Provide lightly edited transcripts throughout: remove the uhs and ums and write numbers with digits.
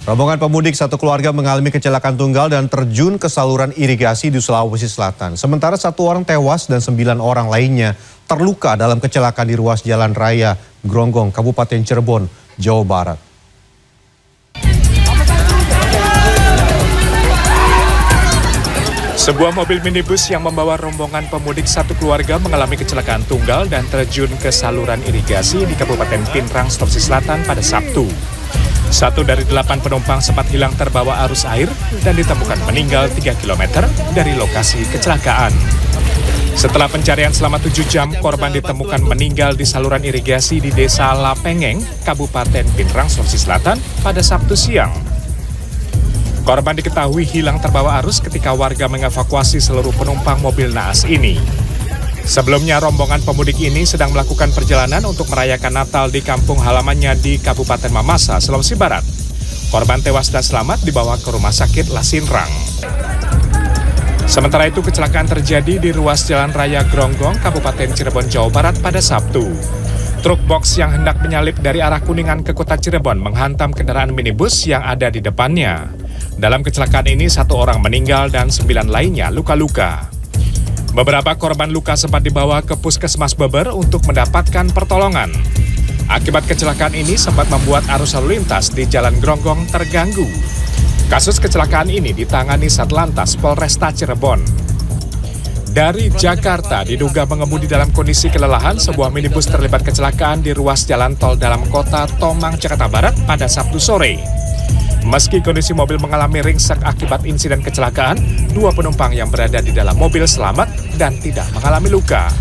Rombongan pemudik satu keluarga mengalami kecelakaan tunggal dan terjun ke saluran irigasi di Sulawesi Selatan. Sementara 1 orang tewas dan 9 orang lainnya terluka dalam kecelakaan di ruas Jalan Raya Gronggong, Kabupaten Cirebon, Jawa Barat. Sebuah mobil minibus yang membawa rombongan pemudik satu keluarga mengalami kecelakaan tunggal dan terjun ke saluran irigasi di Kabupaten Pinrang, Sulawesi Selatan pada Sabtu. 1 dari 8 penumpang sempat hilang terbawa arus air dan ditemukan meninggal 3 km dari lokasi kecelakaan. Setelah pencarian selama 7 jam, korban ditemukan meninggal di saluran irigasi di Desa Lapengeng, Kabupaten Pinrang, Sulawesi Selatan pada Sabtu siang. Korban diketahui hilang terbawa arus ketika warga mengevakuasi seluruh penumpang mobil naas ini. Sebelumnya rombongan pemudik ini sedang melakukan perjalanan untuk merayakan Natal di kampung halamannya di Kabupaten Mamasa, Sulawesi Barat. Korban tewas dan selamat dibawa ke Rumah Sakit Lasinrang. Sementara itu kecelakaan terjadi di ruas Jalan Raya Gronggong, Kabupaten Cirebon, Jawa Barat pada Sabtu. Truk box yang hendak menyalip dari arah Kuningan ke kota Cirebon menghantam kendaraan minibus yang ada di depannya. Dalam kecelakaan ini 1 orang meninggal dan 9 lainnya luka-luka. Beberapa korban luka sempat dibawa ke Puskesmas Beber untuk mendapatkan pertolongan. Akibat kecelakaan ini sempat membuat arus lalu lintas di Jalan Gronggong terganggu. Kasus kecelakaan ini ditangani Satlantas Polresta Cirebon. Dari Jakarta diduga mengemudi dalam kondisi kelelahan, sebuah minibus terlibat kecelakaan di ruas jalan tol dalam kota Tomang, Jakarta Barat pada Sabtu sore. Meski kondisi mobil mengalami ringsek akibat insiden kecelakaan, 2 penumpang yang berada di dalam mobil selamat dan tidak mengalami luka.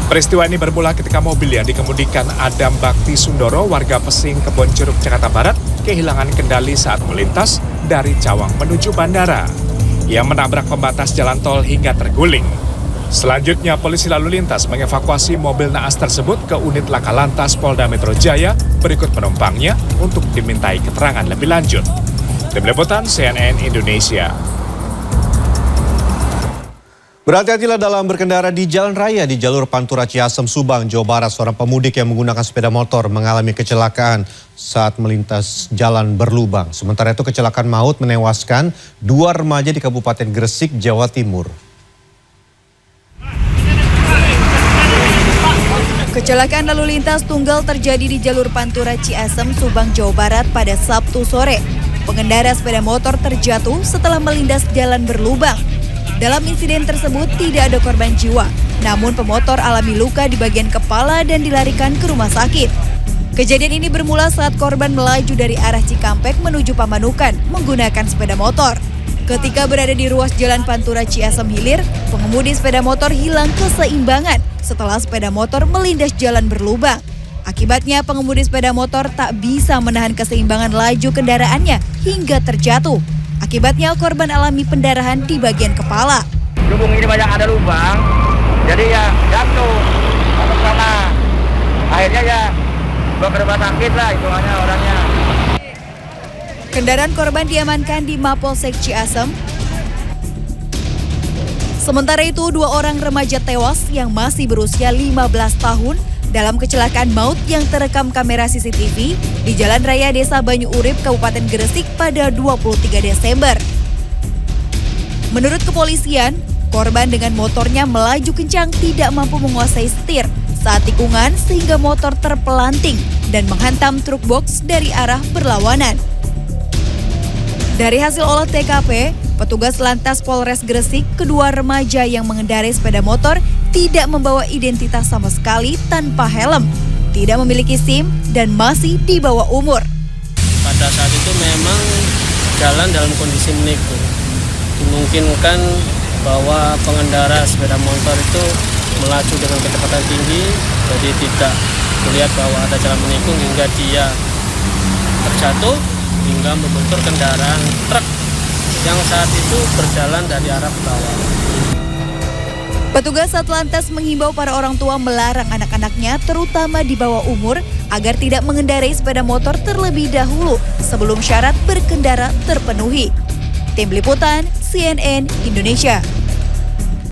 Peristiwa ini bermula ketika mobil yang dikemudikan Adam Bakti Sundoro, warga Pesing, Kebon Jeruk, Jakarta Barat, kehilangan kendali saat melintas dari Cawang menuju bandara. Ia menabrak pembatas jalan tol hingga terguling. Selanjutnya, polisi lalu lintas mengevakuasi mobil naas tersebut ke unit Laka Lantas Polda Metro Jaya berikut penumpangnya untuk dimintai keterangan lebih lanjut. Tim Liputan CNN Indonesia. Berhati-hatilah dalam berkendara di jalan raya di jalur Pantura Ciasem, Subang, Jawa Barat. Seorang pemudik yang menggunakan sepeda motor mengalami kecelakaan saat melintas jalan berlubang. Sementara itu kecelakaan maut menewaskan 2 remaja di Kabupaten Gresik, Jawa Timur. Kecelakaan lalu lintas tunggal terjadi di jalur Pantura Ciasem, Subang, Jawa Barat pada Sabtu sore. Pengendara sepeda motor terjatuh setelah melindas jalan berlubang. Dalam insiden tersebut tidak ada korban jiwa, namun pemotor alami luka di bagian kepala dan dilarikan ke rumah sakit. Kejadian ini bermula saat korban melaju dari arah Cikampek menuju Pamanukan menggunakan sepeda motor. Ketika berada di ruas jalan Pantura Ciasem Hilir, pengemudi sepeda motor hilang keseimbangan setelah sepeda motor melindas jalan berlubang. Akibatnya pengemudi sepeda motor tak bisa menahan keseimbangan laju kendaraannya hingga terjatuh. Akibatnya korban alami pendarahan di bagian kepala. Lubung ini banyak ada lubang, jadi ya jatuh ke sana. Akhirnya ya beberapa sakit lah hitungannya orangnya. Kendaraan korban diamankan di Mapolsek Ciasem. Sementara itu 2 orang remaja tewas yang masih berusia 15 tahun dalam kecelakaan maut yang terekam kamera CCTV di Jalan Raya Desa Banyu Urip, Kabupaten Gresik pada 23 Desember. Menurut kepolisian, korban dengan motornya melaju kencang tidak mampu menguasai setir saat tikungan sehingga motor terpelanting dan menghantam truk box dari arah berlawanan. Dari hasil olah TKP, petugas Lantas Polres Gresik, kedua remaja yang mengendarai sepeda motor tidak membawa identitas sama sekali tanpa helm, tidak memiliki SIM, dan masih di bawah umur. Pada saat itu memang jalan dalam kondisi menikung. Dimungkinkan bahwa pengendara sepeda motor itu melaju dengan kecepatan tinggi, jadi tidak melihat bahwa ada jalan menikung hingga dia terjatuh hingga membentur kendaraan truk yang saat itu berjalan dari arah berlawanan. Petugas Satlantas menghimbau para orang tua melarang anak-anaknya, terutama di bawah umur, agar tidak mengendarai sepeda motor terlebih dahulu sebelum syarat berkendara terpenuhi. Tim Liputan CNN Indonesia.